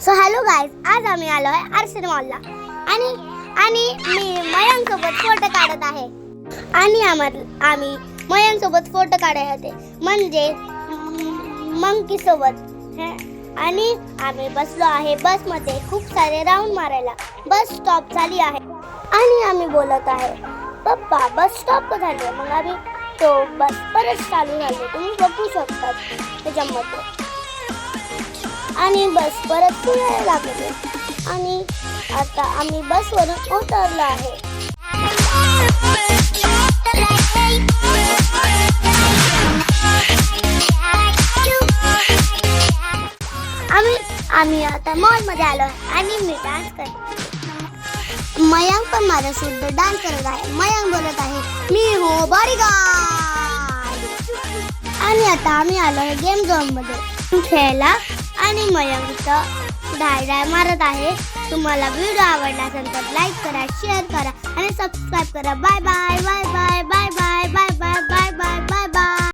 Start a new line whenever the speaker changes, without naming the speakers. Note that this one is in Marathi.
सो हॅलो गाईज, आज आम्ही आलो आहे आरसी मॉलला आणि मी मयांक सोबत फोटो काढत आहे आणि आम्ही मयांक सोबत फोटो काढत होते म्हणजे मंकी सोबत आणि आम्ही बसलो आहे बस मध्ये खूप सारे राऊंड मारायला. बस स्टॉप झाली आहे आणि आम्ही बोलत आहे पप्पा बस स्टॉप झाली. मग आम्ही तो बस परत चालू झाली, तुम्ही बघू शकता त्याच्यामध्ये. आणि बस परत फिरायला लागले आणि आता आम्ही बसवरून उतरलो आहे. आम्ही आता मॉल मध्ये आलो आहे आणि मी डान्स करते. मयांक पण माझ्यासोबत डान्स करत आहे. मयांक बोलत आहे मी हो बॉडीगार्ड. आणि आता आम्ही आलो आहे गेम झोन मध्ये खेळायला आणि मयांक डाय मारत आहे. तुम्हाला व्हिडिओ आवडला असेल तर लाईक करा, शेअर करा आणि सबस्क्राईब करा. Bye bye bye bye.